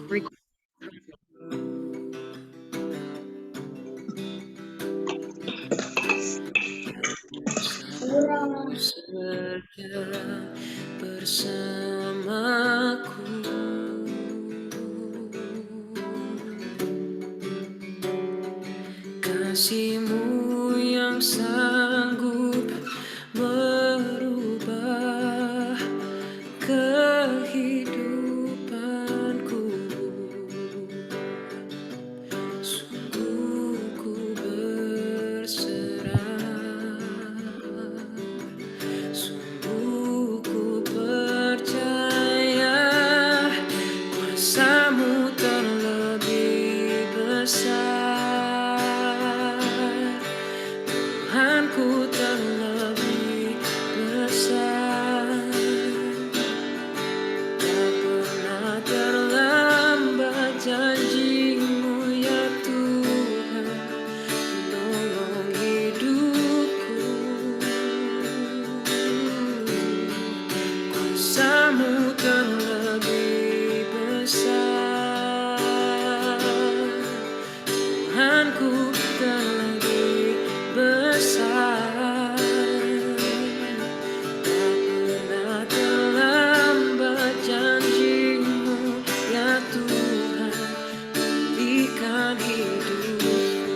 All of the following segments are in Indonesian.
Record. Setia bersamaku, kasih-Mu yang sanggup merubah kehidupanku. Sungguh ku berserah, sungguh ku percaya kuasa-Mu terlebih besar, Tuhanku terlebih besar. Tak pernah terlambat janji-Mu ya Tuhan, menolong hidupku. Kuasa-Mu terlebih besar, Tuhanku terlebih besar. Tak pernah terlambat janji-Mu ya Tuhan, pulihkan hidupku.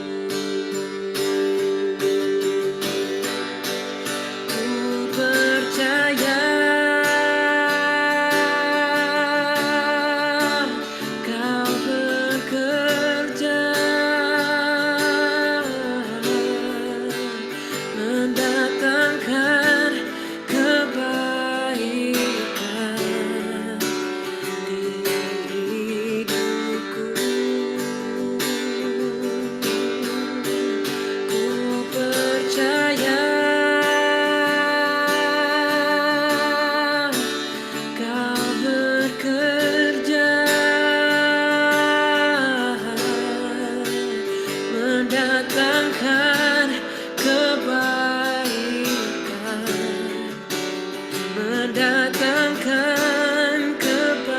Ku percaya Kau bekerja mendatangkan kebaikan di hidupku. Ku percaya Kau bekerja mendatangkan kebaikan, mendatangkan kebaikan.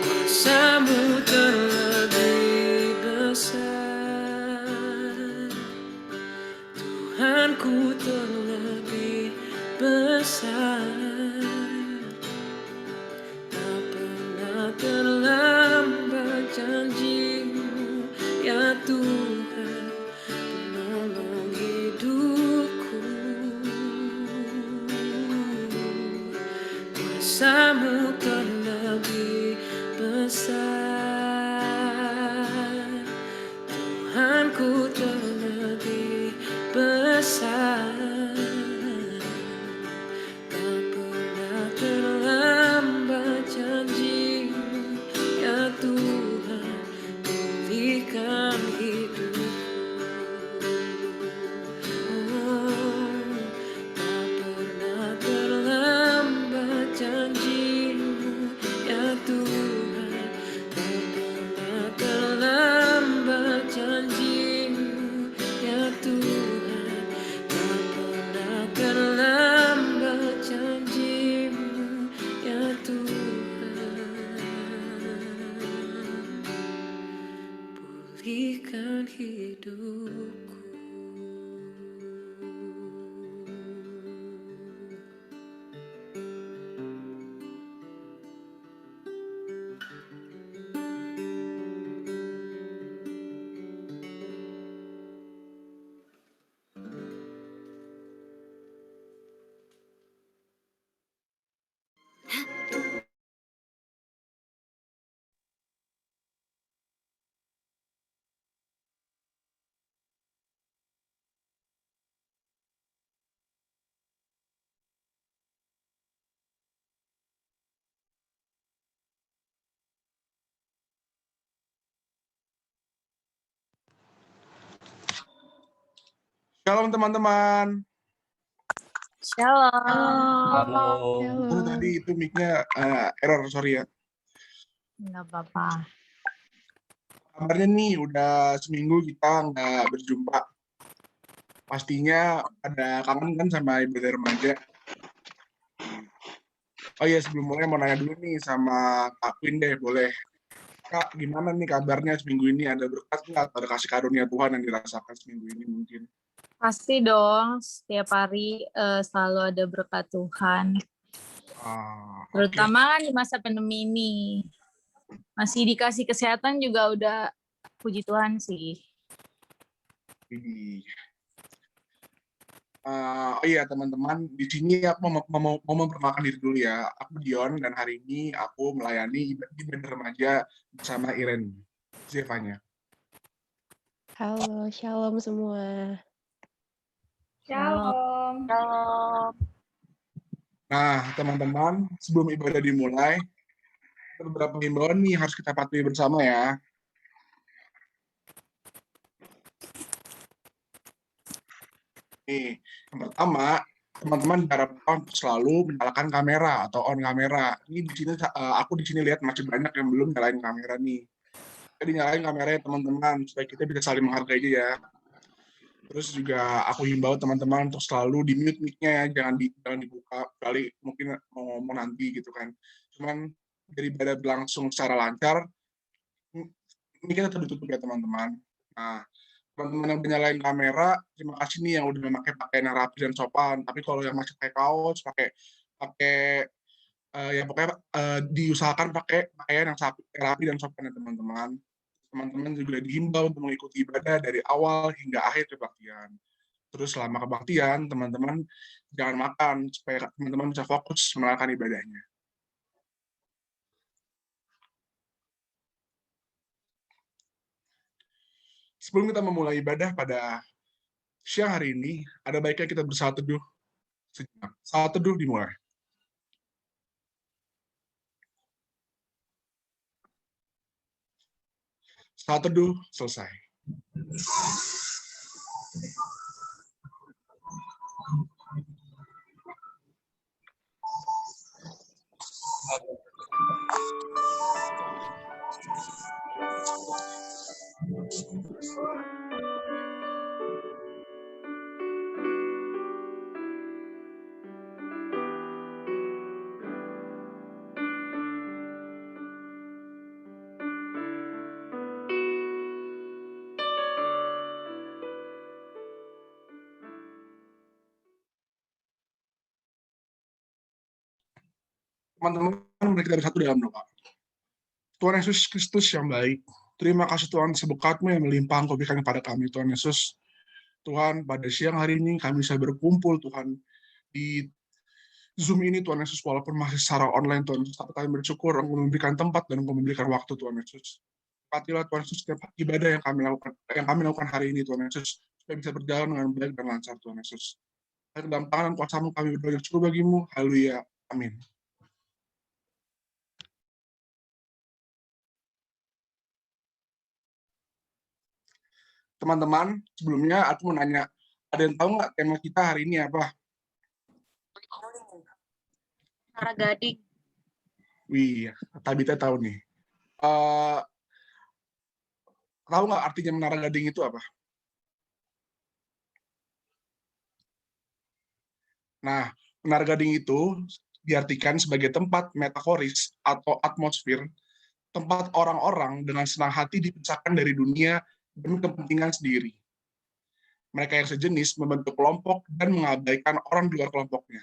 Kuasa-Mu terlebih besar, Tuhanku terlebih besar. Tak pernah terlambat janji-Mu ya Tuhan, menolong hidupku. Kuasa-Mu terlebih besar, Tuhanku terlebih besar. Tak pernah terlambat janji-Mu ya Tuhan, pulihkan hidupku. Oh, tak pernah terlambat janji-Mu ya Tuhan, tak pernah terlambat janji-Mu ya Tuhan, tak pernah terlambat janji-Mu ya Tuhan, pulihkan hidupku. Shalom teman-teman. Shalom. Itu tadi itu mic-nya error, sorry ya. Nggak apa-apa. Kabarnya nih udah seminggu kita nggak berjumpa. Pastinya ada kangen kan sama ibadah remaja. Oh iya, sebelum mulai mau nanya dulu nih sama Kak Queen deh, boleh. Kak, gimana nih kabarnya seminggu ini? Ada berkat nggak? Ada kasih karunia Tuhan yang dirasakan seminggu ini mungkin? Pasti dong, setiap hari selalu ada berkat Tuhan. Oke. Terutama di masa pandemi ini. Masih dikasih kesehatan juga udah puji Tuhan sih. Widih. Oh iya teman-teman, di sini aku mau memperkenalkan diri dulu ya. Aku Dion dan hari ini aku melayani ibadah remaja bersama Iren, Zevanya. Halo, shalom semua. Shalom. Shalom. Nah teman-teman, sebelum ibadah dimulai, ada beberapa himbauan nih harus kita patuhi bersama ya. Nih, yang pertama, teman-teman diharapkan untuk selalu menyalakan kamera atau on kamera. Ini di sini aku di sini lihat masih banyak yang belum nyalain kamera nih. Jadi nyalain kameranya teman-teman supaya kita bisa saling menghargai aja ya. Terus juga aku himbau teman-teman untuk selalu di mute mic-nya ya, jangan dibuka kali mungkin mau ngomong nanti gitu kan. Cuman dari ibadah berlangsung secara lancar, ini kita tertutup ya teman-teman. Nah, teman-teman yang udah nyalain kamera, terima kasih nih yang udah memakai pakaian yang rapi dan sopan. Tapi kalau yang masih pakai kaos, pakai pakai ya pokoknya diusahakan pakai pakaian yang rapi dan sopan ya teman-teman. Teman-teman juga dihimbau untuk mengikuti ibadah dari awal hingga akhir kebaktian. Terus selama kebaktian, teman-teman jangan makan supaya teman-teman bisa fokus menjalankan ibadahnya. Sebelum kita memulai ibadah pada siang hari ini, ada baiknya kita bersatu teduh sejenak. Saat teduh dimulai. Saat teduh selesai. Teman-teman, mari kita bersatu dalam doa. Tuhan Yesus Kristus yang baik, terima kasih Tuhan sebekatmu yang melimpah Engkau berikan kepada kami, Tuhan Yesus. Tuhan, pada siang hari ini kami bisa berkumpul, Tuhan, di Zoom ini, Tuhan Yesus, walaupun masih secara online, Tuhan Yesus, tapi kami bersyukur Engkau memberikan tempat dan Engkau memberikan waktu, Tuhan Yesus. Berkatilah Tuhan Yesus setiap ibadah yang kami lakukan hari ini, Tuhan Yesus, supaya bisa berjalan dengan baik dan lancar, Tuhan Yesus. Dalam tangan kuasa-Mu kami berdoa yang syukur bagimu. Haleluya. Amin. Teman-teman, sebelumnya aku mau nanya, ada yang tahu nggak tema kita hari ini apa? Menara Gading. Wih, Tabita tahu nih. Eh, tahu nggak artinya Menara Gading itu apa? Nah, Menara Gading itu diartikan sebagai tempat metaforis atau atmosfer, tempat orang-orang dengan senang hati dipisahkan dari dunia demi kepentingan sendiri. Mereka yang sejenis membentuk kelompok dan mengabaikan orang di luar kelompoknya.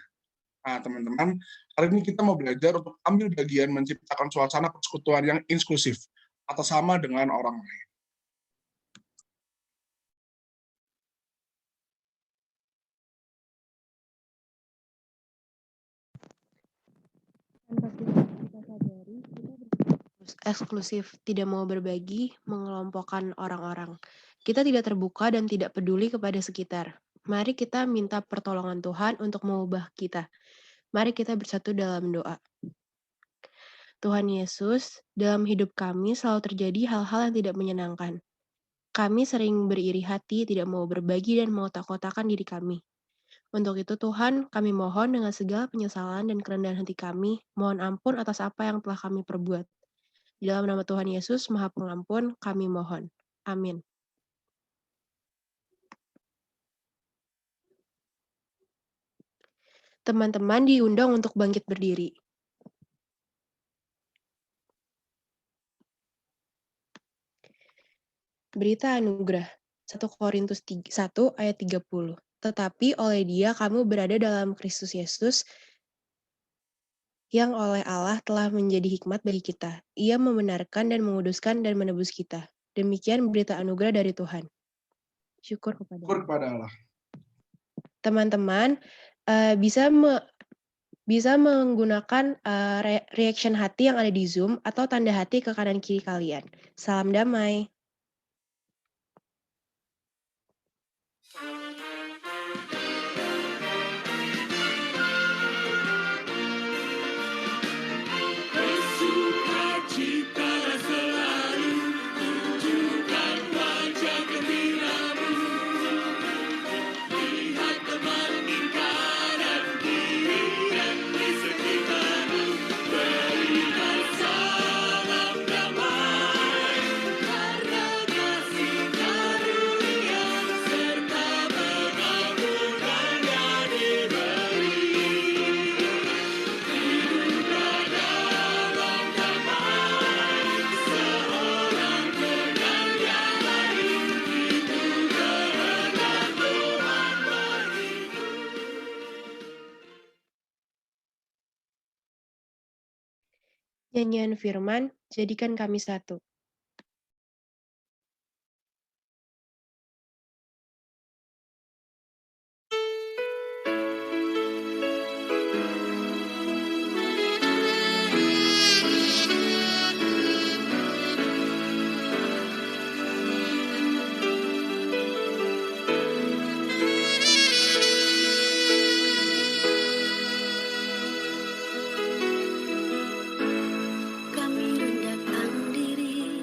Nah, teman-teman, hari ini kita mau belajar untuk ambil bagian menciptakan suasana persekutuan yang inklusif atau sama dengan orang lain. Tanpa kita sadari, kita eksklusif, tidak mau berbagi, mengelompokkan orang-orang. Kita tidak terbuka dan tidak peduli kepada sekitar. Mari kita minta pertolongan Tuhan untuk mengubah kita. Mari kita bersatu dalam doa. Tuhan Yesus, dalam hidup kami selalu terjadi hal-hal yang tidak menyenangkan. Kami sering beriri hati, tidak mau berbagi dan mau kotak-kotakan diri kami. Untuk itu Tuhan, kami mohon dengan segala penyesalan dan kerendahan hati kami, mohon ampun atas apa yang telah kami perbuat. Di dalam nama Tuhan Yesus, Maha Pengampun, kami mohon. Amin. Teman-teman diundang untuk bangkit berdiri. Berita anugerah. 1 Korintus 1 ayat 30. Tetapi oleh Dia kamu berada dalam Kristus Yesus yang oleh Allah telah menjadi hikmat bagi kita. Ia membenarkan dan menguduskan dan menebus kita. Demikian berita anugerah dari Tuhan. Syukur kepada Syukur Allah. kepada Allah. Teman-teman bisa menggunakan reaction hati yang ada di Zoom atau tanda hati ke kanan kiri kalian. Salam damai. Bersukacitalah selalu, tunjukkan wajah gembiramu. Lihat teman di kanan kiri dan di sekitarmu. Berikan salam damai, karena kasih karunia serta pengampunannya diberi. Hiduplah dalam damai, seorang dengan yang lain. Itu kehendak Tuhan bagimu. Nyanyian firman, jadikan kami satu. Kami rendahkan diri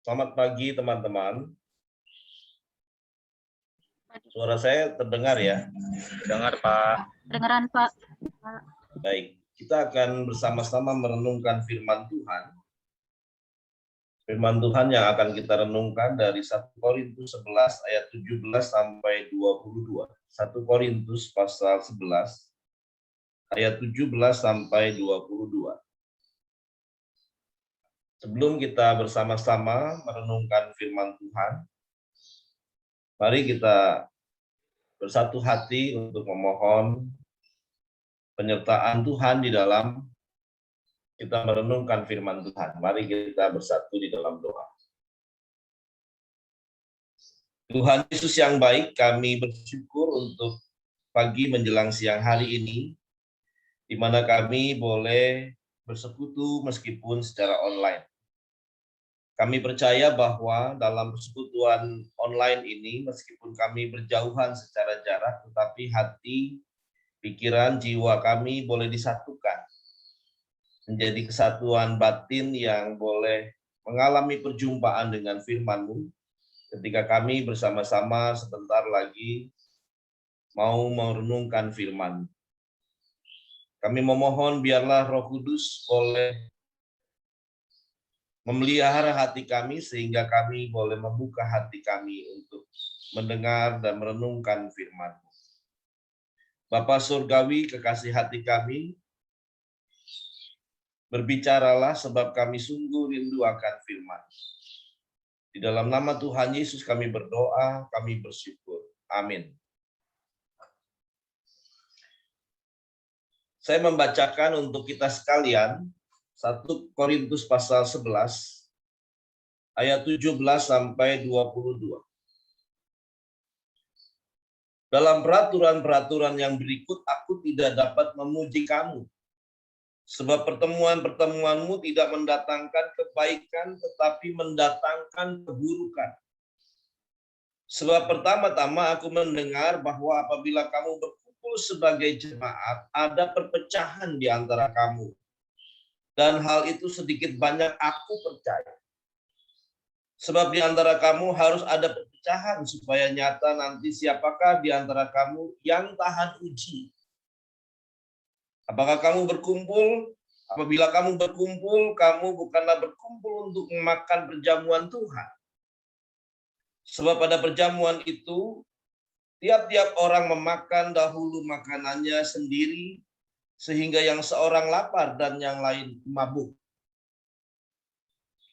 Selamat pagi teman-teman. Suara saya terdengar ya? Dengar, Pak. Dengeran, Pak. Baik, kita akan bersama-sama merenungkan firman Tuhan. Firman Tuhan yang akan kita renungkan dari 1 Korintus 11 ayat 17 sampai 22. 1 Korintus pasal 11 ayat 17 sampai 22. Sebelum kita bersama-sama merenungkan firman Tuhan, mari kita bersatu hati untuk memohon penyertaan Tuhan di dalam kita merenungkan firman Tuhan. Mari kita bersatu di dalam doa. Tuhan Yesus yang baik, kami bersyukur untuk pagi menjelang siang hari ini, di mana kami boleh bersekutu meskipun secara online. Kami percaya bahwa dalam persekutuan online ini, meskipun kami berjauhan secara jarak, tetapi hati, pikiran, jiwa kami boleh disatukan. Menjadi kesatuan batin yang boleh mengalami perjumpaan dengan firman-Mu, ketika kami bersama-sama sebentar lagi mau merenungkan firman. Kami memohon biarlah Roh Kudus boleh memelihara hati kami sehingga kami boleh membuka hati kami untuk mendengar dan merenungkan firman-Mu. Bapa Surgawi, kekasih hati kami, berbicaralah sebab kami sungguh rindu akan firman. Di dalam nama Tuhan Yesus kami berdoa, kami bersyukur. Amin. Saya membacakan untuk kita sekalian 1 Korintus pasal 11 ayat 17 sampai 22. Dalam peraturan-peraturan yang berikut aku tidak dapat memuji kamu, sebab pertemuan-pertemuanmu tidak mendatangkan kebaikan tetapi mendatangkan keburukan. Sebab pertama-tama aku mendengar bahwa apabila kamu berkumpul sebagai jemaat, ada perpecahan di antara kamu. Dan hal itu sedikit banyak aku percaya. Sebab di antara kamu harus ada perpecahan supaya nyata nanti siapakah di antara kamu yang tahan uji. Apakah kamu berkumpul? Apabila kamu berkumpul, kamu bukanlah berkumpul untuk memakan perjamuan Tuhan. Sebab pada perjamuan itu, tiap-tiap orang memakan dahulu makanannya sendiri, sehingga yang seorang lapar dan yang lain mabuk.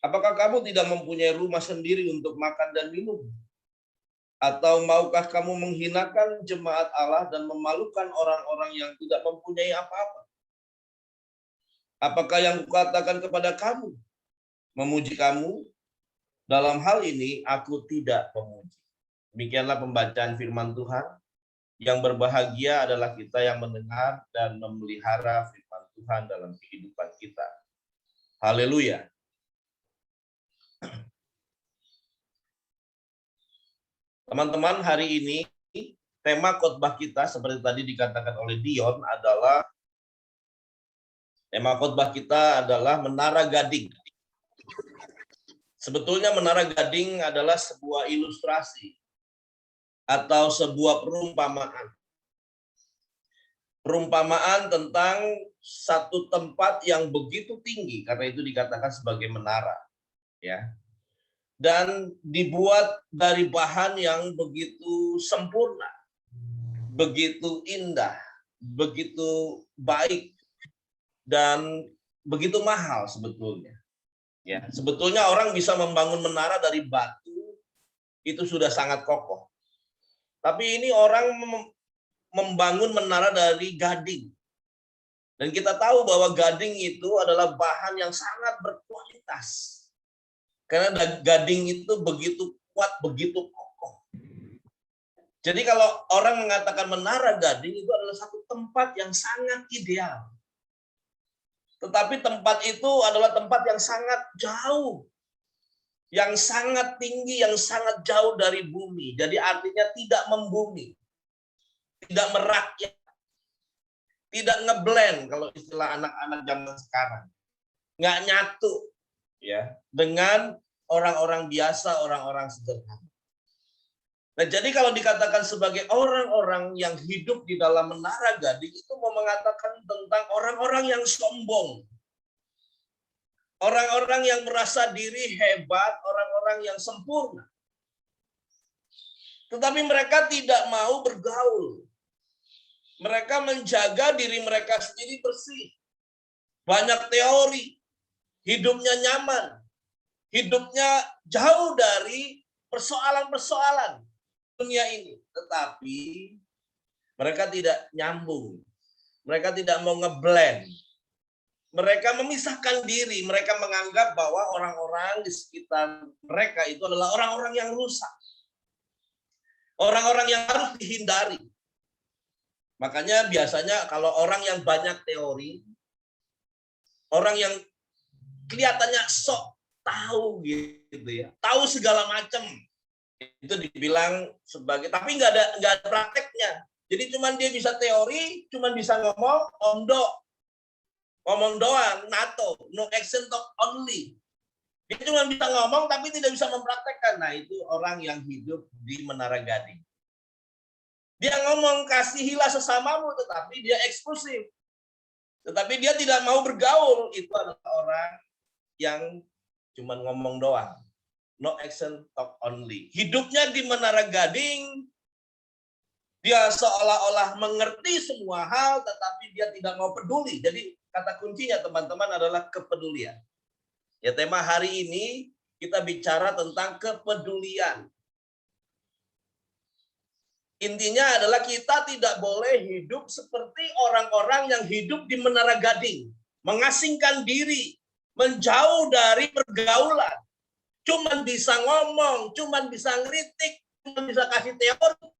Apakah kamu tidak mempunyai rumah sendiri untuk makan dan minum? Atau maukah kamu menghinakan jemaat Allah dan memalukan orang-orang yang tidak mempunyai apa-apa? Apakah yang kukatakan kepada kamu? Memuji kamu? Dalam hal ini aku tidak memuji. Demikianlah pembacaan firman Tuhan. Yang berbahagia adalah kita yang mendengar dan memelihara firman Tuhan dalam kehidupan kita. Haleluya. Teman-teman, hari ini tema khotbah kita seperti tadi dikatakan oleh Dion adalah Menara Gading. Sebetulnya Menara Gading adalah sebuah ilustrasi atau sebuah perumpamaan. Perumpamaan tentang satu tempat yang begitu tinggi, karena itu dikatakan sebagai menara. Ya. Dan dibuat dari bahan yang begitu sempurna, begitu indah, begitu baik, dan begitu mahal sebetulnya. Ya, sebetulnya orang bisa membangun menara dari batu, itu sudah sangat kokoh. Tapi ini orang membangun menara dari gading. Dan kita tahu bahwa gading itu adalah bahan yang sangat berkualitas. Karena gading itu begitu kuat, begitu kokoh. Jadi kalau orang mengatakan menara gading itu adalah satu tempat yang sangat ideal. Tetapi tempat itu adalah tempat yang sangat jauh. Yang sangat tinggi, yang sangat jauh dari bumi. Jadi artinya tidak membumi, tidak merakyat, tidak ngeblend kalau istilah anak-anak zaman sekarang. Nggak nyatu ya dengan orang-orang biasa, orang-orang sederhana. Nah, jadi kalau dikatakan sebagai orang-orang yang hidup di dalam Menara Gading itu mau mengatakan tentang orang-orang yang sombong. Orang-orang yang merasa diri hebat, orang-orang yang sempurna. Tetapi mereka tidak mau bergaul. Mereka menjaga diri mereka sendiri bersih. Banyak teori. Hidupnya nyaman. Hidupnya jauh dari persoalan-persoalan dunia ini, tetapi mereka tidak nyambung, mereka tidak mau ngeblend, mereka memisahkan diri, mereka menganggap bahwa orang-orang di sekitar mereka itu adalah orang-orang yang rusak, orang-orang yang harus dihindari. Makanya biasanya kalau orang yang banyak teori, orang yang kelihatannya sok tahu gitu ya, tahu segala macam, itu dibilang sebagai, tapi nggak ada prakteknya. Jadi cuman dia bisa teori, cuman bisa ngomong doang, NATO, no action talk only. Dia cuma bisa ngomong tapi tidak bisa mempraktekkan. Nah, itu orang yang hidup di Menara Gading. Dia ngomong kasihilah sesamamu, tetapi dia eksklusif. Tetapi dia tidak mau bergaul. Itu adalah orang yang cuma ngomong doang. No action, talk only. Hidupnya di Menara Gading, dia seolah-olah mengerti semua hal, tetapi dia tidak mau peduli. Jadi kata kuncinya teman-teman adalah kepedulian. Ya, tema hari ini kita bicara tentang kepedulian. Intinya adalah kita tidak boleh hidup seperti orang-orang yang hidup di Menara Gading. Mengasingkan diri, menjauh dari pergaulan. Cuman bisa ngomong, cuman bisa ngeritik, cuman bisa kasih teori,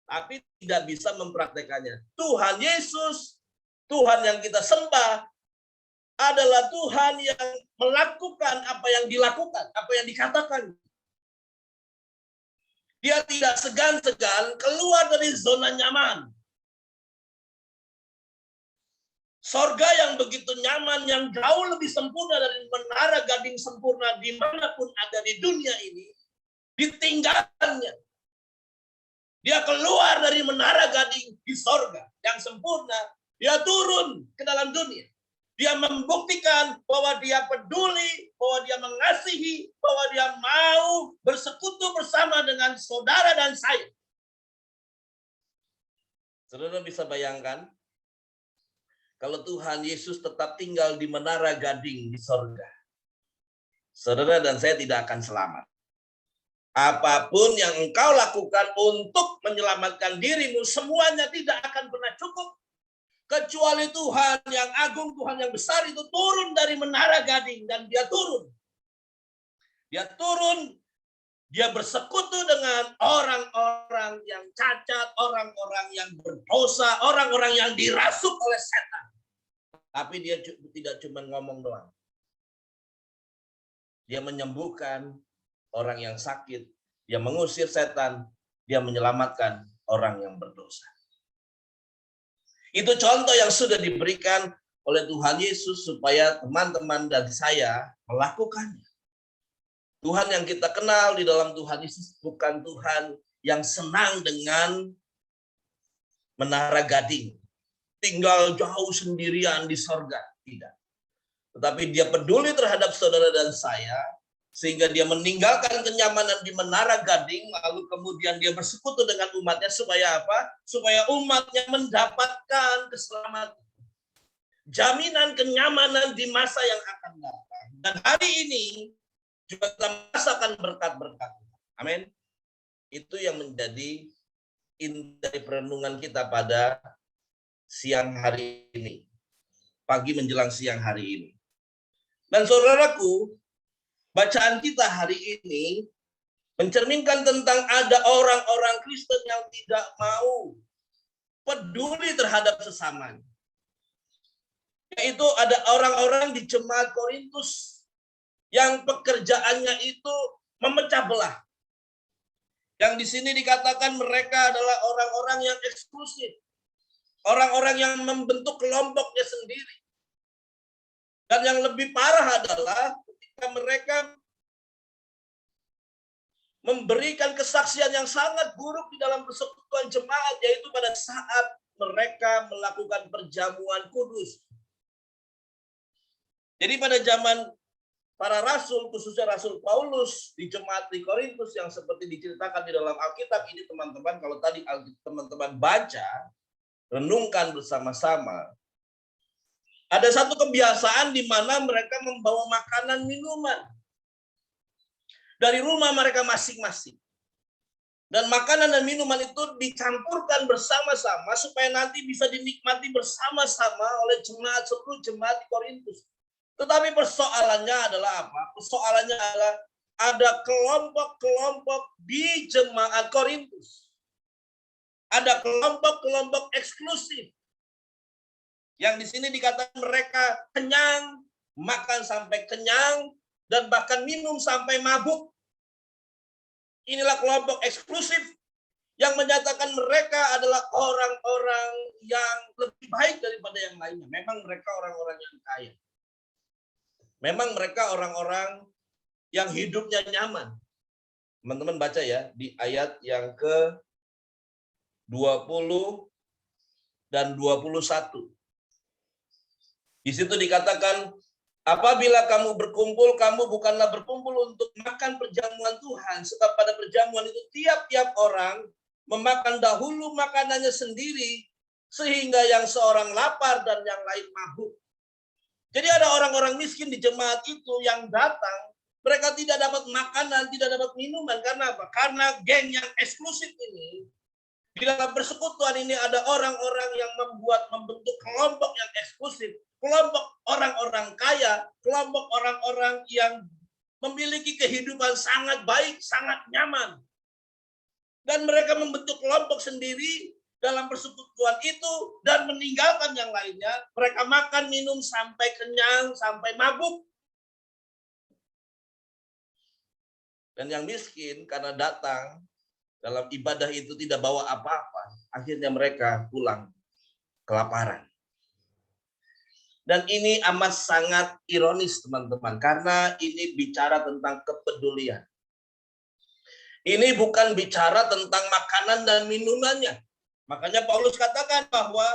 tapi tidak bisa mempraktekannya. Tuhan Yesus, Tuhan yang kita sembah, adalah Tuhan yang melakukan apa yang dilakukan, apa yang dikatakan. Dia tidak segan-segan keluar dari zona nyaman. Sorga yang begitu nyaman, yang jauh lebih sempurna dari Menara Gading sempurna dimanapun ada di dunia ini, ditinggalkannya. Dia keluar dari Menara Gading di sorga yang sempurna, dia turun ke dalam dunia. Dia membuktikan bahwa dia peduli, bahwa dia mengasihi, bahwa dia mau bersekutu bersama dengan saudara dan saya. Saudara bisa bayangkan, kalau Tuhan Yesus tetap tinggal di Menara Gading di sorga, saudara dan saya tidak akan selamat. Apapun yang engkau lakukan untuk menyelamatkan dirimu, semuanya tidak akan pernah cukup. Kecuali Tuhan yang agung, Tuhan yang besar itu turun dari Menara Gading. Dan dia turun. Dia turun, dia bersekutu dengan orang-orang yang cacat, orang-orang yang berdosa, orang-orang yang dirasuk oleh setan. Tapi dia tidak cuma ngomong doang. Dia menyembuhkan orang yang sakit, dia mengusir setan, dia menyelamatkan orang yang berdosa. Itu contoh yang sudah diberikan oleh Tuhan Yesus supaya teman-teman dan saya melakukannya. Tuhan yang kita kenal di dalam Tuhan Yesus bukan Tuhan yang senang dengan Menara Gading, tinggal jauh sendirian di sorga. Tidak. Tetapi dia peduli terhadap saudara dan saya, sehingga dia meninggalkan kenyamanan di Menara Gading, lalu kemudian dia bersekutu dengan umatnya, supaya apa? Supaya umatnya mendapatkan keselamatan. Jaminan kenyamanan di masa yang akan datang. Dan hari ini juga kita merasakan berkat-berkat. Amin. Itu yang menjadi inti dari perenungan kita pada siang hari ini. Pagi menjelang siang hari ini. Dan saudaraku, bacaan kita hari ini mencerminkan tentang ada orang-orang Kristen yang tidak mau peduli terhadap sesamanya. Yaitu ada orang-orang di jemaat Korintus yang pekerjaannya itu memecah belah. Yang di sini dikatakan mereka adalah orang-orang yang eksklusif. Orang-orang yang membentuk kelompoknya sendiri. Dan yang lebih parah adalah ketika mereka memberikan kesaksian yang sangat buruk di dalam persekutuan jemaat, yaitu pada saat mereka melakukan perjamuan kudus. Jadi pada zaman para rasul, khususnya Rasul Paulus di jemaat di Korintus yang seperti diceritakan di dalam Alkitab ini, teman-teman, kalau tadi teman-teman baca, renungkan bersama-sama, ada satu kebiasaan di mana mereka membawa makanan minuman dari rumah mereka masing-masing. Dan makanan dan minuman itu dicampurkan bersama-sama supaya nanti bisa dinikmati bersama-sama oleh seluruh jemaat di Korintus. Tetapi persoalannya adalah apa? Persoalannya adalah ada kelompok-kelompok di jemaat Korintus. Ada kelompok-kelompok eksklusif. Yang di sini dikatakan mereka kenyang, makan sampai kenyang, dan bahkan minum sampai mabuk. Inilah kelompok eksklusif yang menyatakan mereka adalah orang-orang yang lebih baik daripada yang lainnya. Memang mereka orang-orang yang kaya. Memang mereka orang-orang yang hidupnya nyaman. Teman-teman baca ya, di ayat yang ke-20 dan 21. Di situ dikatakan, apabila kamu berkumpul, kamu bukanlah berkumpul untuk makan perjamuan Tuhan, sebab pada perjamuan itu tiap-tiap orang memakan dahulu makanannya sendiri, sehingga yang seorang lapar dan yang lain mabuk. Jadi ada orang-orang miskin di jemaat itu yang datang, mereka tidak dapat makanan, tidak dapat minuman. Karena apa? Karena geng yang eksklusif ini, di dalam persekutuan ini ada orang-orang yang membentuk kelompok yang eksklusif, kelompok orang-orang kaya, kelompok orang-orang yang memiliki kehidupan sangat baik, sangat nyaman. Dan mereka membentuk kelompok sendiri dalam persekutuan itu dan meninggalkan yang lainnya. Mereka makan, minum sampai kenyang, sampai mabuk. Dan yang miskin karena datang dalam ibadah itu tidak bawa apa-apa, akhirnya mereka pulang kelaparan. Dan ini amat sangat ironis, teman-teman, karena ini bicara tentang kepedulian. Ini bukan bicara tentang makanan dan minumannya. Makanya Paulus katakan bahwa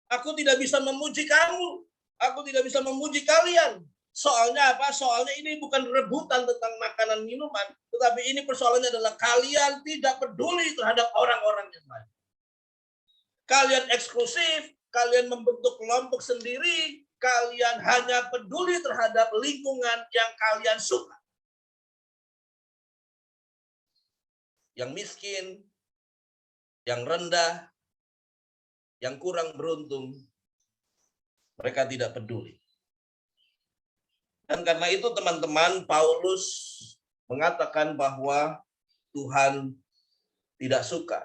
aku tidak bisa memuji kamu, aku tidak bisa memuji kalian. Soalnya apa? Soalnya ini bukan rebutan tentang makanan minuman, tetapi ini persoalannya adalah kalian tidak peduli terhadap orang-orang yang lain. Kalian eksklusif, kalian membentuk kelompok sendiri, kalian hanya peduli terhadap lingkungan yang kalian suka. Yang miskin, yang rendah, yang kurang beruntung, mereka tidak peduli. Dan karena itu teman-teman, Paulus mengatakan bahwa Tuhan tidak suka.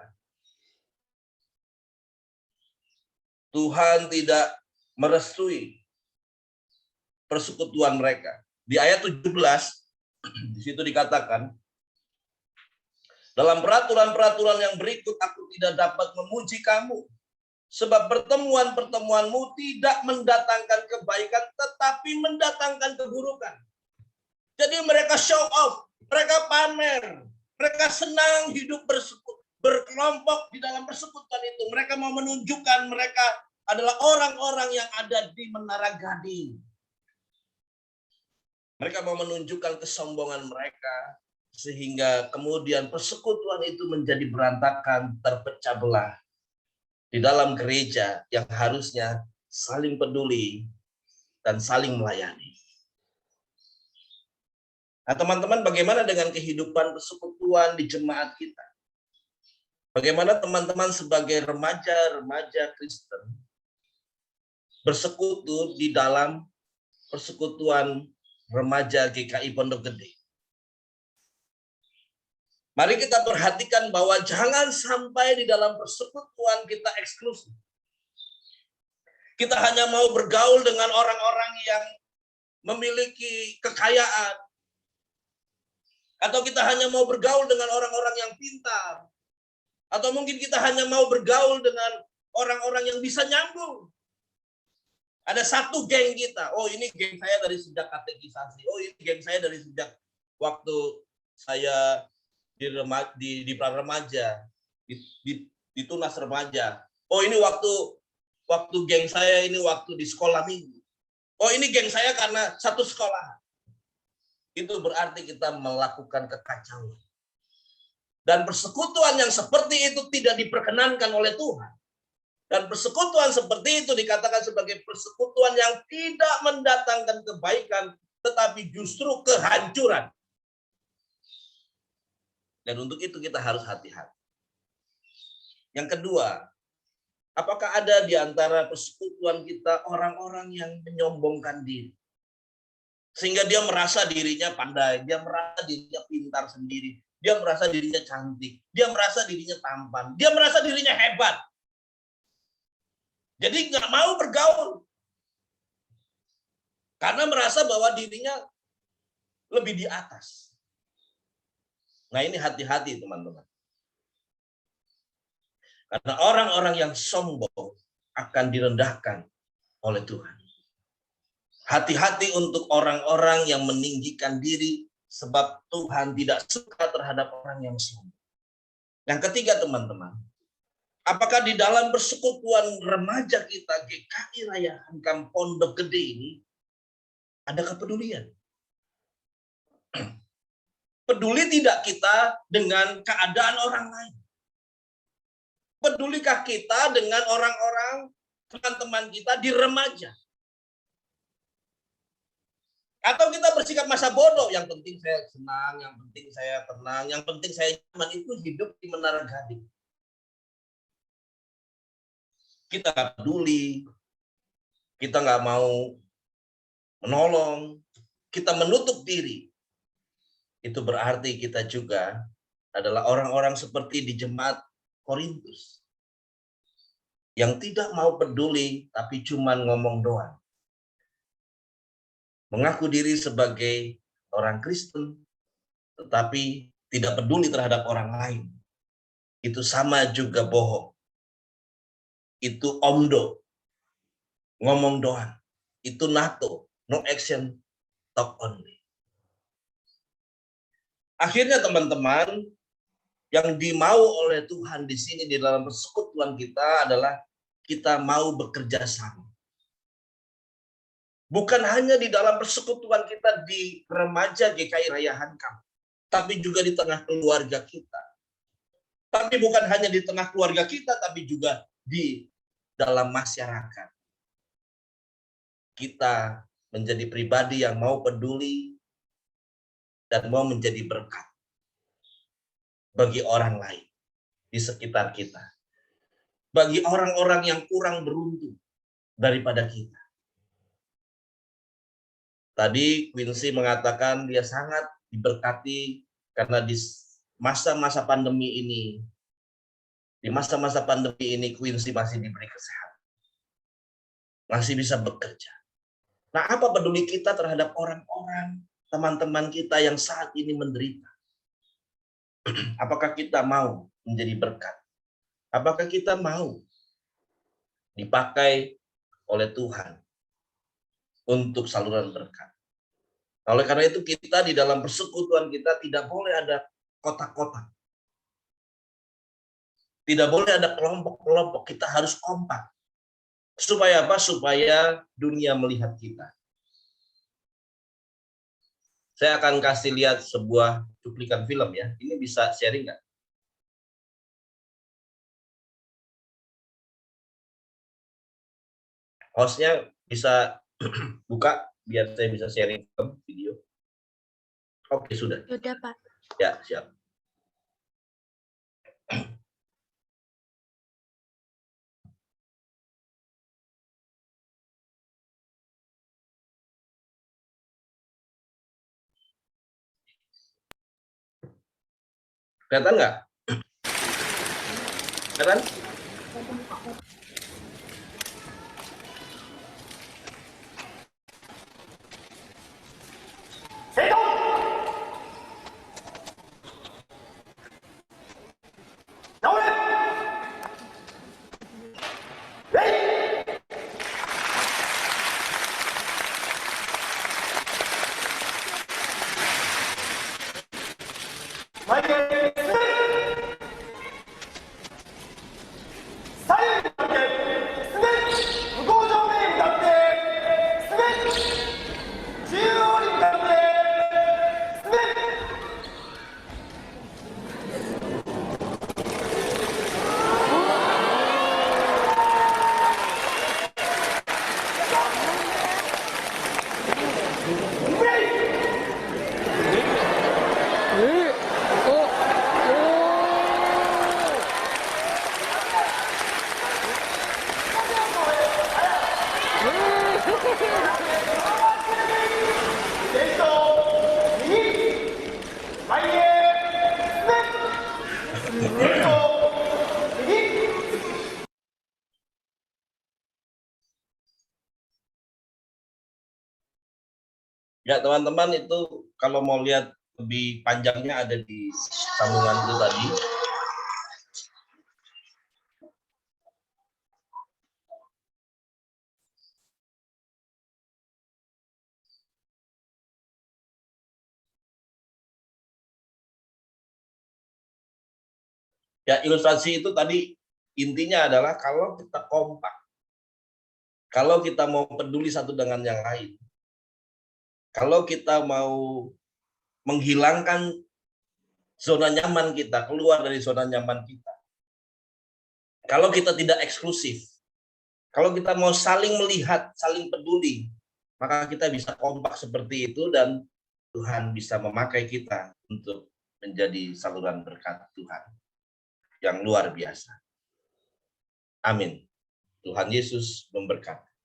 Tuhan tidak merestui persekutuan mereka. Di ayat 17, di situ dikatakan, dalam peraturan-peraturan yang berikut aku tidak dapat memuji kamu, sebab pertemuan-pertemuanmu tidak mendatangkan kebaikan, tetapi mendatangkan keburukan. Jadi mereka show off, mereka pamer, mereka senang hidup berkelompok di dalam persekutuan itu. Mereka mau menunjukkan mereka adalah orang-orang yang ada di Menara Gading. Mereka mau menunjukkan kesombongan mereka, sehingga kemudian persekutuan itu menjadi berantakan, terpecah belah di dalam gereja yang harusnya saling peduli dan saling melayani. Nah, teman-teman, bagaimana dengan kehidupan persekutuan di jemaat kita? Bagaimana teman-teman sebagai remaja-remaja Kristen bersekutu di dalam persekutuan remaja GKI Pondok Gede? Mari kita perhatikan bahwa jangan sampai di dalam persekutuan kita eksklusif. Kita hanya mau bergaul dengan orang-orang yang memiliki kekayaan. Atau kita hanya mau bergaul dengan orang-orang yang pintar. Atau mungkin kita hanya mau bergaul dengan orang-orang yang bisa nyambung. Ada satu geng kita. Oh, ini geng saya dari sejak katekisasi. Oh, ini geng saya dari sejak waktu saya di pra-remaja, di tunas remaja. Oh, ini waktu geng saya ini waktu di sekolah minggu. Oh, ini geng saya karena satu sekolah. Itu berarti kita melakukan kekacauan. Dan persekutuan yang seperti itu tidak diperkenankan oleh Tuhan. Dan persekutuan seperti itu dikatakan sebagai persekutuan yang tidak mendatangkan kebaikan, tetapi justru kehancuran. Dan untuk itu kita harus hati-hati. Yang kedua, apakah ada di antara persekutuan kita orang-orang yang menyombongkan diri? Sehingga dia merasa dirinya pandai, dia merasa dirinya pintar sendiri, dia merasa dirinya cantik, dia merasa dirinya tampan, dia merasa dirinya hebat. Jadi nggak mau bergaul. Karena merasa bahwa dirinya lebih di atas. Nah, ini hati-hati teman-teman. Karena orang-orang yang sombong akan direndahkan oleh Tuhan. Hati-hati untuk orang-orang yang meninggikan diri sebab Tuhan tidak suka terhadap orang yang sombong. Yang ketiga teman-teman, apakah di dalam persekutuan remaja kita GKI Raya Hankam Pondok Gede ini ada kepedulian? Peduli tidak kita dengan keadaan orang lain? Pedulikah kita dengan orang-orang teman-teman kita di remaja? Atau kita bersikap masa bodoh, yang penting saya senang, yang penting saya tenang, yang penting saya nyaman, itu hidup di Menara Gading. Kita nggak peduli, kita nggak mau menolong, kita menutup diri. Itu berarti kita juga adalah orang-orang seperti di jemaat Korintus. Yang tidak mau peduli, tapi cuma ngomong doang. Mengaku diri sebagai orang Kristen, tetapi tidak peduli terhadap orang lain. Itu sama juga bohong. Itu omdo. Ngomong doang. Itu NATO. No action, talk only. Akhirnya teman-teman, yang dimau oleh Tuhan di sini di dalam persekutuan kita adalah kita mau bekerja sama. Bukan hanya di dalam persekutuan kita di remaja GKI Raya Hankam, tapi juga di tengah keluarga kita. Tapi bukan hanya di tengah keluarga kita, tapi juga di dalam masyarakat. Kita menjadi pribadi yang mau peduli dan mau menjadi berkat bagi orang lain di sekitar kita. Bagi orang-orang yang kurang beruntung daripada kita. Tadi Quincy mengatakan dia sangat diberkati karena di masa-masa pandemi ini, Quincy masih diberi kesehatan. Masih bisa bekerja. Nah, apa peduli kita terhadap orang-orang, teman-teman kita yang saat ini menderita? Apakah kita mau menjadi berkat? Apakah kita mau dipakai oleh Tuhan untuk saluran berkat? Oleh karena itu kita di dalam persekutuan kita tidak boleh ada kotak-kotak. Tidak boleh ada kelompok-kelompok. Kita harus kompak. Supaya apa? Supaya dunia melihat kita. Saya akan kasih lihat sebuah cuplikan film ya. Ini bisa sharing nggak? Hostnya bisa buka biar saya bisa sharing video. Oke, sudah. Sudah, Pak. Ya, siap. Kelihatan nggak? Kelihatan? Michael Ya teman-teman, itu kalau mau lihat lebih panjangnya ada di sambungan itu tadi. Ya, ilustrasi itu tadi intinya adalah kalau kita kompak, kalau kita mau peduli satu dengan yang lain, kalau kita mau menghilangkan zona nyaman kita, keluar dari zona nyaman kita, kalau kita tidak eksklusif, kalau kita mau saling melihat, saling peduli, maka kita bisa kompak seperti itu dan Tuhan bisa memakai kita untuk menjadi saluran berkat Tuhan yang luar biasa. Amin. Tuhan Yesus memberkati.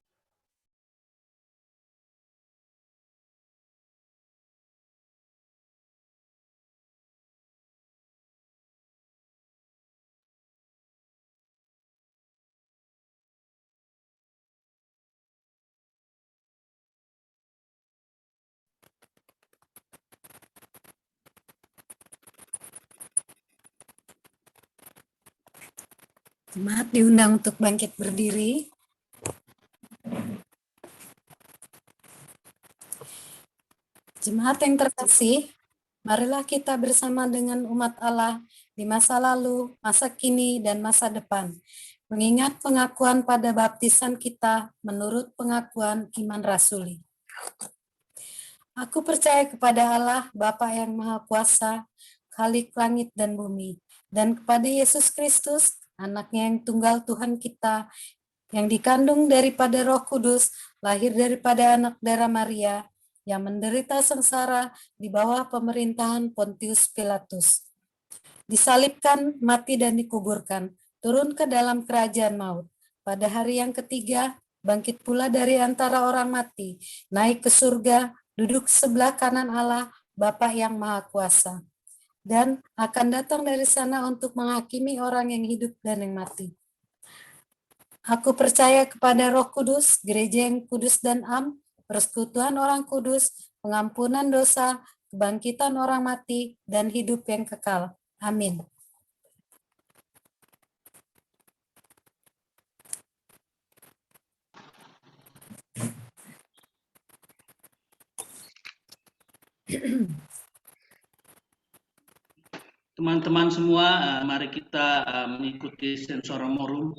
Jemaat diundang untuk bangkit berdiri. Jemaat yang terkasih, marilah kita bersama dengan umat Allah di masa lalu, masa kini, dan masa depan, mengingat pengakuan pada baptisan kita menurut pengakuan iman rasuli. Aku percaya kepada Allah, Bapa yang Maha Kuasa, Khalik langit dan bumi, dan kepada Yesus Kristus, Anaknya yang tunggal Tuhan kita, yang dikandung daripada Roh Kudus, lahir daripada anak darah Maria, yang menderita sengsara di bawah pemerintahan Pontius Pilatus. Disalibkan, mati dan dikuburkan, turun ke dalam kerajaan maut. Pada hari yang ketiga, bangkit pula dari antara orang mati, naik ke surga, duduk sebelah kanan Allah, Bapa yang Maha Kuasa, dan akan datang dari sana untuk menghakimi orang yang hidup dan yang mati. Aku percaya kepada Roh Kudus, gereja yang kudus dan am, persekutuan orang kudus, pengampunan dosa, kebangkitan orang mati, dan hidup yang kekal. Amin. Teman-teman semua, mari kita mengikuti sensor morum.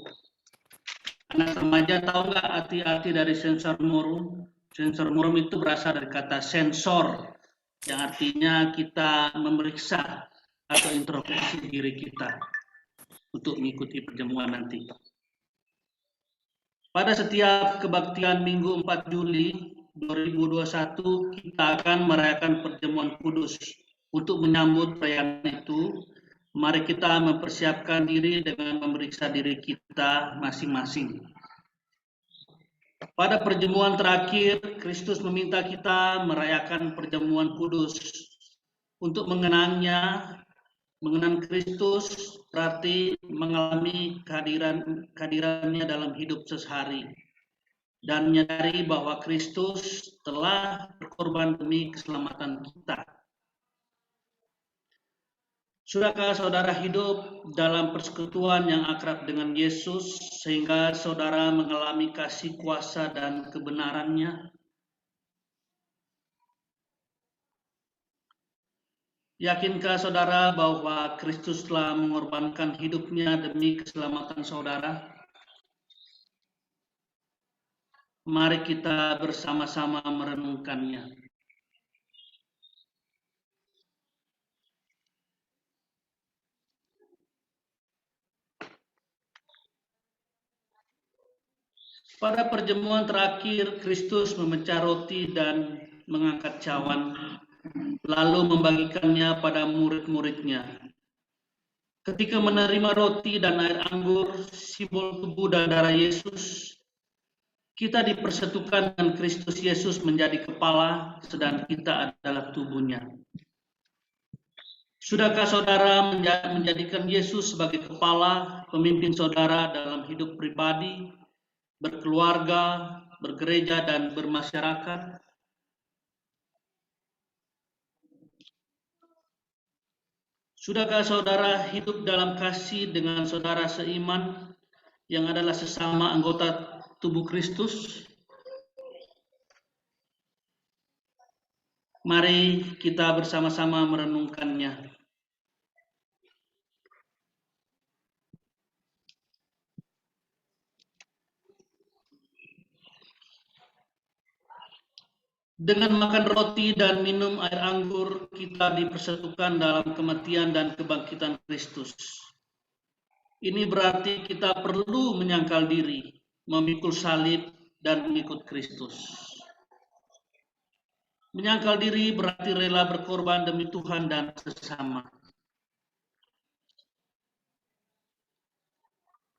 Anak remaja tahu nggak arti-arti dari sensor morum? Sensor morum itu berasal dari kata sensor, yang artinya kita memeriksa atau introspeksi diri kita untuk mengikuti perjamuan nanti. Pada setiap kebaktian Minggu 4 Juli 2021, kita akan merayakan perjamuan kudus. Untuk menyambut perayaan itu, mari kita mempersiapkan diri dengan memeriksa diri kita masing-masing. Pada perjamuan terakhir, Kristus meminta kita merayakan perjamuan kudus. Untuk mengenangnya, mengenang Kristus berarti mengalami kehadirannya dalam hidup sehari dan menyadari bahwa Kristus telah berkorban demi keselamatan kita. Sudahkah saudara hidup dalam persekutuan yang akrab dengan Yesus sehingga saudara mengalami kasih kuasa dan kebenarannya? Yakinkah saudara bahwa Kristus telah mengorbankan hidupnya demi keselamatan saudara? Mari kita bersama-sama merenungkannya. Pada perjamuan terakhir, Kristus memecah roti dan mengangkat cawan, lalu membagikannya pada murid-muridnya. Ketika menerima roti dan air anggur, simbol tubuh dan darah Yesus, kita dipersatukan dengan Kristus Yesus menjadi kepala, sedang kita adalah tubuhnya. Sudahkah saudara menjadikan Yesus sebagai kepala, pemimpin saudara dalam hidup pribadi, berkeluarga, bergereja, dan bermasyarakat? Sudahkah saudara hidup dalam kasih dengan saudara seiman yang adalah sesama anggota tubuh Kristus? Mari kita bersama-sama merenungkannya. Dengan makan roti dan minum air anggur, kita dipersatukan dalam kematian dan kebangkitan Kristus. Ini berarti kita perlu menyangkal diri, memikul salib, dan mengikut Kristus. Menyangkal diri berarti rela berkorban demi Tuhan dan sesama.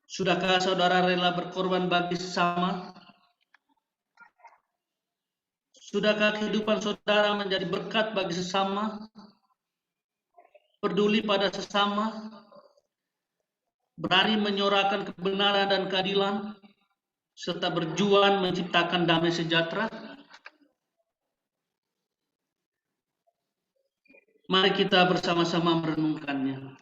Sudahkah saudara rela berkorban bagi sesama? Sudahkah kehidupan saudara menjadi berkat bagi sesama? Peduli pada sesama? Berani menyuarakan kebenaran dan keadilan? Serta berjuang menciptakan damai sejahtera? Mari kita bersama-sama merenungkannya.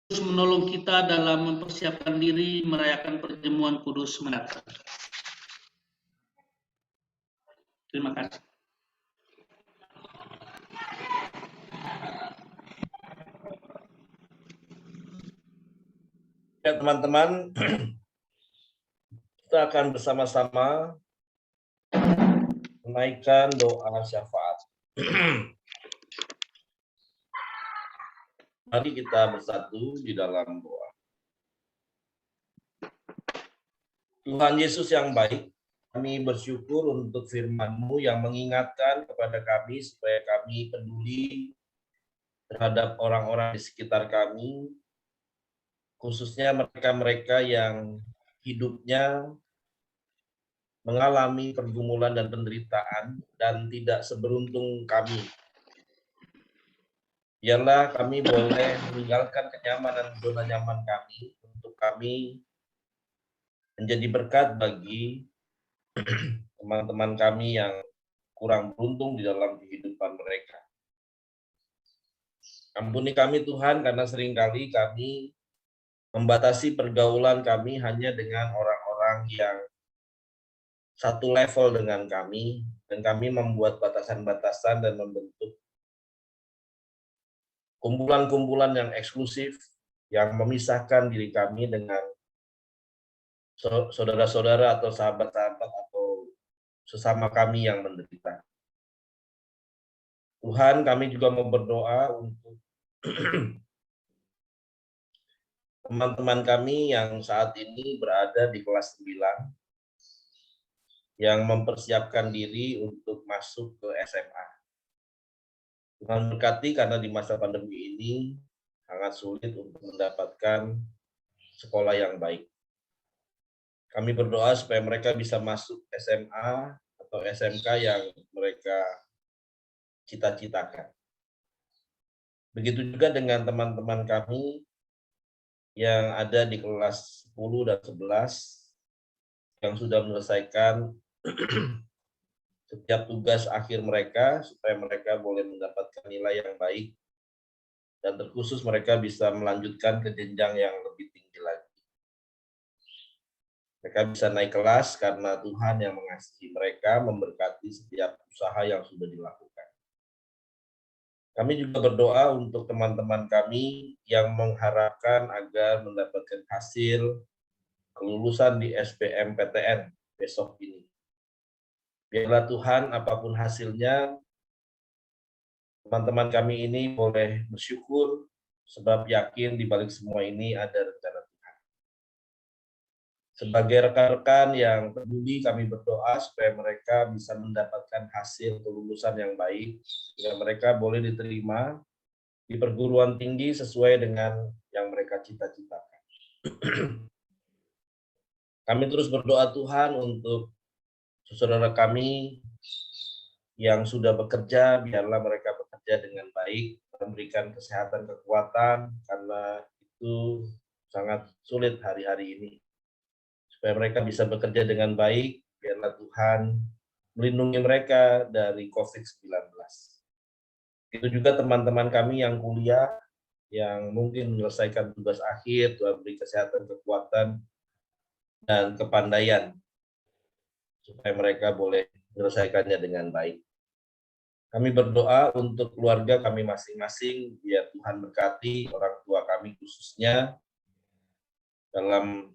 Terus menolong kita dalam mempersiapkan diri merayakan perjamuan kudus mendatang. Terima kasih. Ya teman-teman, kita akan bersama-sama menaikkan doa syafaat. Mari kita bersatu di dalam doa. Tuhan Yesus yang baik, kami bersyukur untuk firman-Mu yang mengingatkan kepada kami supaya kami peduli terhadap orang-orang di sekitar kami, khususnya mereka-mereka yang hidupnya mengalami pergumulan dan penderitaan dan tidak seberuntung kami. Biarlah kami boleh meninggalkan kenyamanan zona nyaman kami untuk kami menjadi berkat bagi teman-teman kami yang kurang beruntung di dalam kehidupan mereka. Ampuni kami Tuhan, karena seringkali kami membatasi pergaulan kami hanya dengan orang-orang yang satu level dengan kami, dan kami membuat batasan-batasan dan membentuk kumpulan-kumpulan yang eksklusif yang memisahkan diri kami dengan saudara-saudara atau sahabat-sahabat atau sesama kami yang menderita. Tuhan, kami juga mau berdoa untuk teman-teman kami yang saat ini berada di kelas 9 yang mempersiapkan diri untuk masuk ke SMA. Tuhan berkati, karena di masa pandemi ini sangat sulit untuk mendapatkan sekolah yang baik. Kami berdoa supaya mereka bisa masuk SMA atau SMK yang mereka cita-citakan. Begitu juga dengan teman-teman kami yang ada di kelas 10 dan 11 yang sudah menyelesaikan setiap tugas akhir mereka, supaya mereka boleh mendapatkan nilai yang baik dan terkhusus mereka bisa melanjutkan ke jenjang yang lebih tinggi Mereka bisa naik kelas karena Tuhan yang mengasihi mereka, memberkati setiap usaha yang sudah dilakukan. Kami juga berdoa untuk teman-teman kami yang mengharapkan agar mendapatkan hasil kelulusan di SBMPTN besok ini. Biarlah Tuhan apapun hasilnya, teman-teman kami ini boleh bersyukur sebab yakin di balik semua ini ada rencana Tuhan. Sebagai rekan-rekan yang peduli, kami berdoa supaya mereka bisa mendapatkan hasil kelulusan yang baik, sehingga mereka boleh diterima di perguruan tinggi sesuai dengan yang mereka cita-citakan. Kami terus berdoa Tuhan untuk saudara kami yang sudah bekerja, biarlah mereka bekerja dengan baik, memberikan kesehatan, kekuatan, karena itu sangat sulit hari-hari ini. Supaya mereka bisa bekerja dengan baik, biarlah Tuhan melindungi mereka dari COVID-19. Itu juga teman-teman kami yang kuliah, yang mungkin menyelesaikan tugas akhir, Tuhan beri kesehatan, kekuatan, dan kepandaian, supaya mereka boleh menyelesaikannya dengan baik. Kami berdoa untuk keluarga kami masing-masing, biar Tuhan berkati orang tua kami khususnya, dalam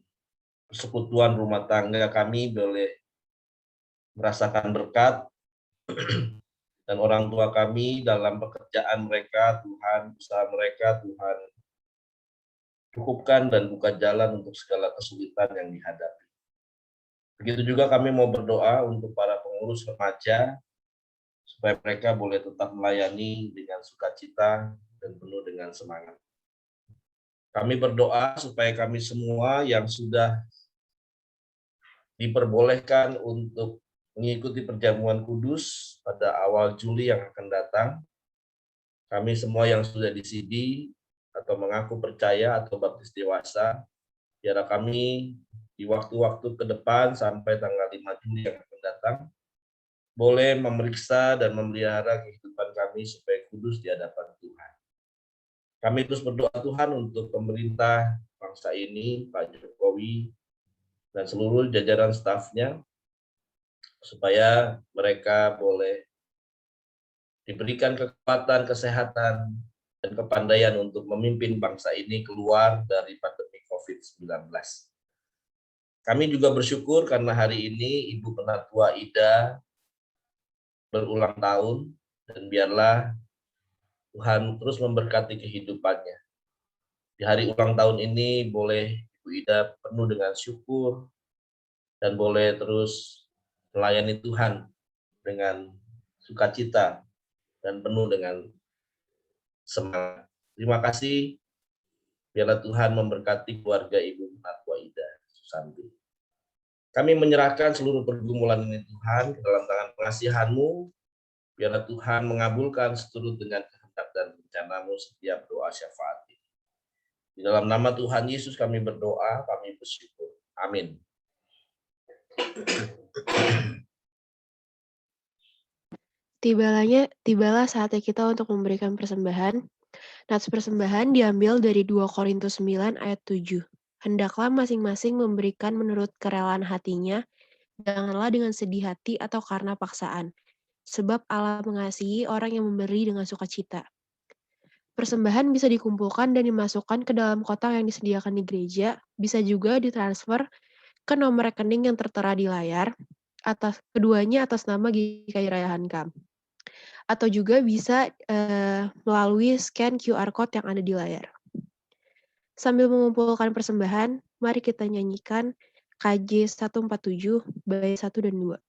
persekutuan rumah tangga kami boleh merasakan berkat, dan orang tua kami dalam pekerjaan mereka, Tuhan, usaha mereka, Tuhan cukupkan dan buka jalan untuk segala kesulitan yang dihadapi. Begitu juga kami mau berdoa untuk para pengurus remaja, supaya mereka boleh tetap melayani dengan sukacita dan penuh dengan semangat. Kami berdoa supaya kami semua yang sudah diperbolehkan untuk mengikuti perjamuan kudus pada awal Juli yang akan datang, kami semua yang sudah di CD atau mengaku percaya atau baptis dewasa, biar kami di waktu-waktu ke depan sampai tanggal 5 Juli yang akan datang, boleh memeriksa dan memelihara kehidupan kami supaya kudus di hadapan Tuhan. Kami terus berdoa Tuhan untuk pemerintah bangsa ini, Pak Jokowi, dan seluruh jajaran stafnya, supaya mereka boleh diberikan kekuatan, kesehatan, dan kepandaian untuk memimpin bangsa ini keluar dari pandemi COVID-19. Kami juga bersyukur karena hari ini Ibu Penatua Ida berulang tahun, dan biarlah Tuhan terus memberkati kehidupannya. Di hari ulang tahun ini boleh Ibu Ida penuh dengan syukur dan boleh terus melayani Tuhan dengan sukacita dan penuh dengan semangat. Terima kasih. Biarlah Tuhan memberkati keluarga Ibu Penatua Ida Susanti. Kami menyerahkan seluruh pergumulan ini Tuhan ke dalam tangan pengasihan-Mu. Biarlah Tuhan mengabulkan seturut dengan kehendak dan rencana-Mu setiap doa syafaat ini. Di dalam nama Tuhan Yesus kami berdoa, kami bersyukur. Amin. Tibalah saatnya kita untuk memberikan persembahan. Nats persembahan diambil dari 2 Korintus 9 ayat 7. Hendaklah masing-masing memberikan menurut kerelaan hatinya, janganlah dengan sedih hati atau karena paksaan. Sebab Allah mengasihi orang yang memberi dengan sukacita. Persembahan bisa dikumpulkan dan dimasukkan ke dalam kotak yang disediakan di gereja, bisa juga ditransfer ke nomor rekening yang tertera di layar, keduanya atas nama GKI Raya Hankam. Atau juga bisa melalui scan QR Code yang ada di layar. Sambil mengumpulkan persembahan, mari kita nyanyikan KJ 147 bait 1 dan 2.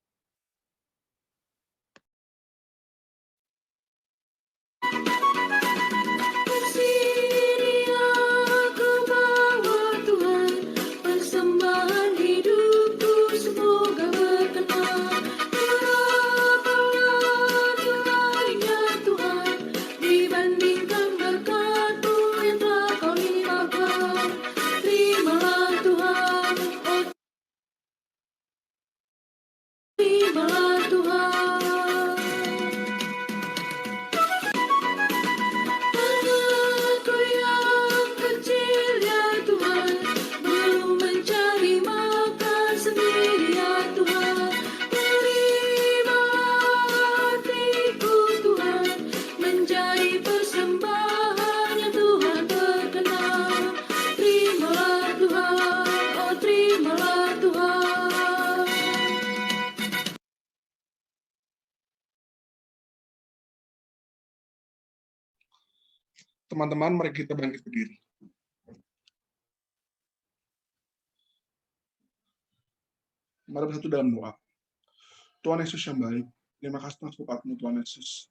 Bersedia aku bawa Tuhan, persembahan hidupku semoga berkenan. Berapapun nilainya Tuhan, dibandingkan berkat-Mu yang telah Kau limpahkan. Terimalah Tuhan, oh Teman-teman, mari kita bangkit berdiri. Mari bersatu dalam doa. Tuhan Yesus yang baik, terima kasih atas berkat-Mu Tuhan Yesus.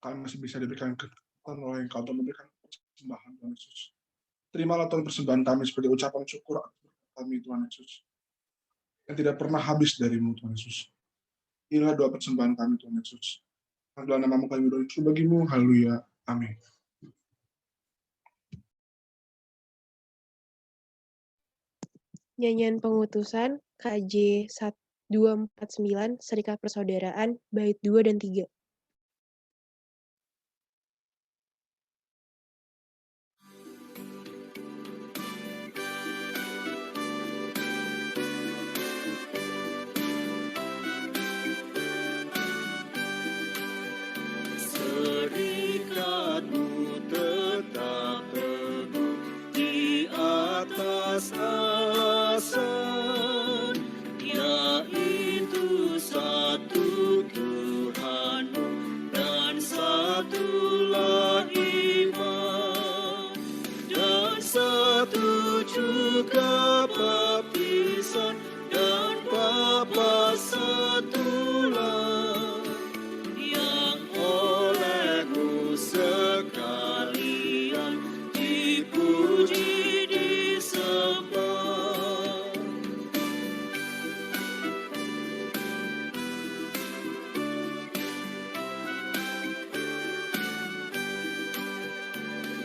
Kami masih bisa diberikan kekuatan oleh Engkau untuk memberikan persembahan Tuhan Yesus. Terimalah Tuhan persembahan kami sebagai ucapan syukur atas berkat kami Tuhan Yesus. Yang tidak pernah habis dari-Mu Tuhan Yesus. Inilah doa persembahan kami Tuhan Yesus. Dalam nama-Mu kami berdoa bagimu, haleluya, amin. Nyanyian pengutusan KJ 249 Serikat Persaudaraan bait 2 dan 3. Serikatmu tetap teguh di atas alasan, yaitu satu Tuhanmu dan satulah iman, dan satu juga baptisan, dan Bapa satulah, yang olehmu sekalian dipuji disembah.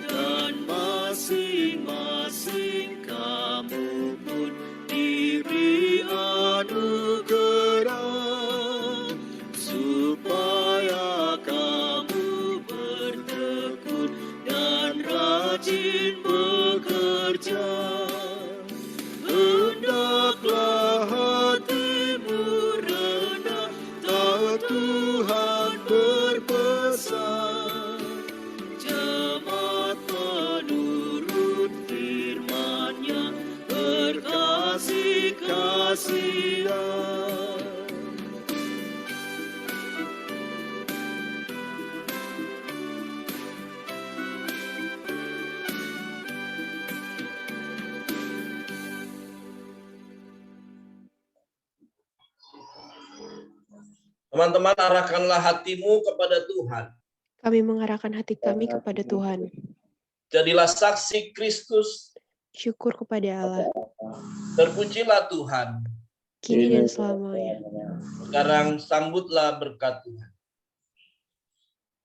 Dan masing-masing kamu pun diberi anugerah, supaya kamu bertekun dan rajin bekerja. Hendaklah hatimu rendah, tahu Tuhan berpesan. Jemaat menurut firman-Nya berkasih-kasihan. Teman-teman, arahkanlah hatimu kepada Tuhan. Kami mengarahkan hati kami kepada Tuhan. Jadilah saksi Kristus. Syukur kepada Allah, Terpujilah Tuhan. kini dan selamanya. Sekarang sambutlah berkat Tuhan.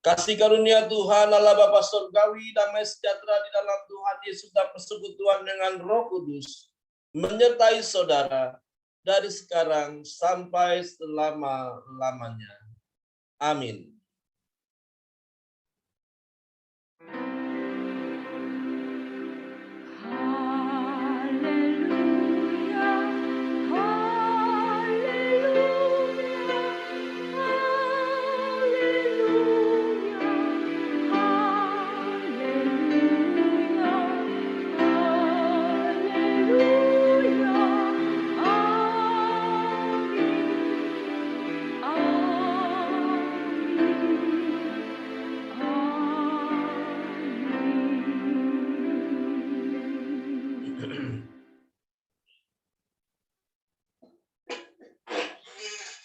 Kasih karunia Tuhan Allah Bapa Surgawi, damai sejahtera di dalam Tuhan Yesus dan persekutuan dengan Roh Kudus menyertai saudara dari sekarang sampai selama-lamanya. Amin.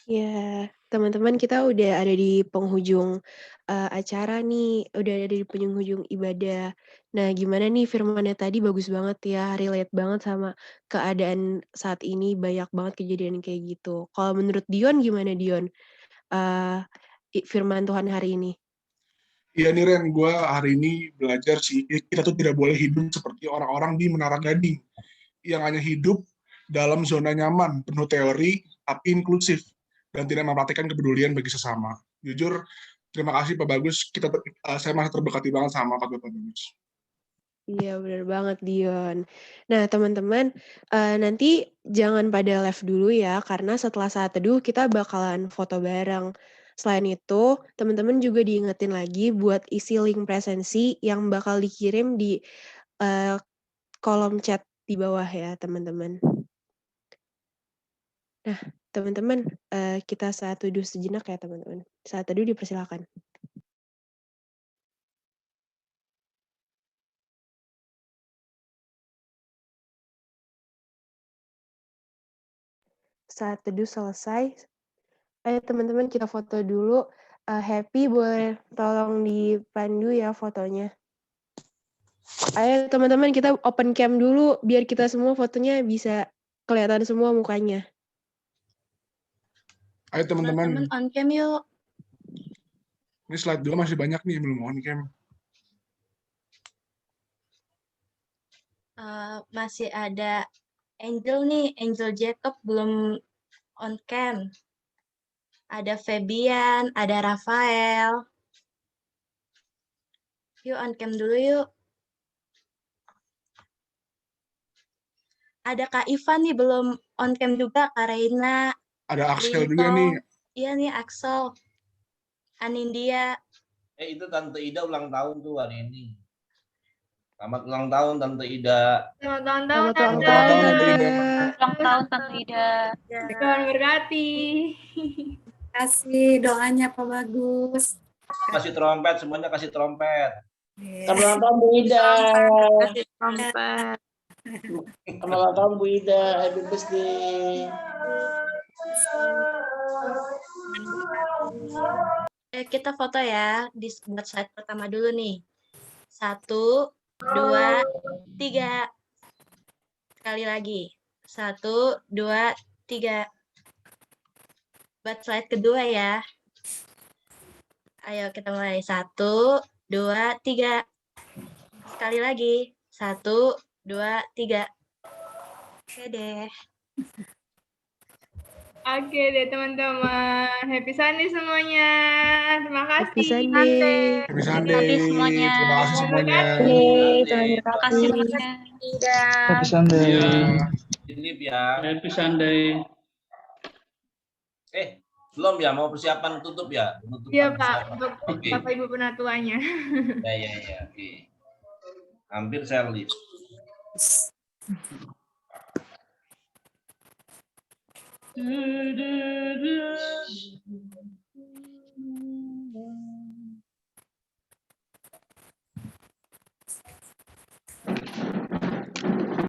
Ya, teman-teman, kita udah ada di penghujung acara nih, udah ada di penghujung ibadah. Nah, gimana nih firmannya tadi bagus banget ya, relate banget sama keadaan saat ini, banyak banget kejadian kayak gitu. Kalau menurut Dion gimana Dion? Firman Tuhan hari ini. Iya nih Ren, gue hari ini belajar sih, kita tuh tidak boleh hidup seperti orang-orang di Menara Gading, yang hanya hidup dalam zona nyaman, penuh teori, tapi inklusif, dan tidak mempraktikkan kepedulian bagi sesama. Jujur, terima kasih Pak Bagus, saya masih terberkati banget sama Pak Bagus. Iya, benar banget Dion. Nah, teman-teman, nanti jangan pada live dulu ya, karena setelah saat teduh kita bakalan foto bareng. Selain itu, teman-teman juga diingetin lagi buat isi link presensi yang bakal dikirim di kolom chat di bawah ya, teman-teman. Nah, teman-teman, kita saat teduh sejenak ya, teman-teman. Saat teduh dipersilakan. saat teduh selesai. Ayo teman-teman kita foto dulu. Happy boleh tolong dipandu ya fotonya. Ayo teman-teman kita open cam dulu biar kita semua fotonya bisa kelihatan semua mukanya. Ayo teman-teman, on cam yuk. ini slide dulu masih banyak nih belum on cam. Masih ada Angel nih, Angel Jacob belum on cam. Ada Febian, ada Rafael. Yuk on cam dulu yuk. Ada Kak Ivan nih belum on cam juga, Kak Reina. Ada Axel juga Linto. nih. Iya nih Axel. Anindya. Itu Tante Ida ulang tahun tuh hari ini. Selamat ulang tahun Tante Ida. Selamat ulang Selamat ulang Selamat tahun, ulang tahun, Tante. Ida. Ulang tahun Tante Ida. Tuhan berkati. Kasih doanya Pak Bagus. Kasih trompet, semuanya kasih trompet. Selamat ulang tahun Bu Ida. Kasih trompet. Selamat ulang tahun Bu Ida. Happy birthday. Kita foto ya di buat slide pertama dulu nih. 1, 2, 3. Sekali lagi. 1, 2, 3. Buat slide kedua ya. Ayo kita mulai. 1, 2, 3. Sekali lagi. 1, 2, 3. Oke deh. Oke deh teman-teman. Happy Sunday semuanya. Terima kasih. Happy Sunday. Happy Sunday. Happy semuanya. Terima kasih semuanya. Terima kasih semuanya. Happy Sunday. Ini ya. Happy Sunday. Belum ya, mau persiapan tutup ya? Iya Pak, untuk Oke. Bapak Ibu penatuanya. Ya. Oke. Hampir saya lihat.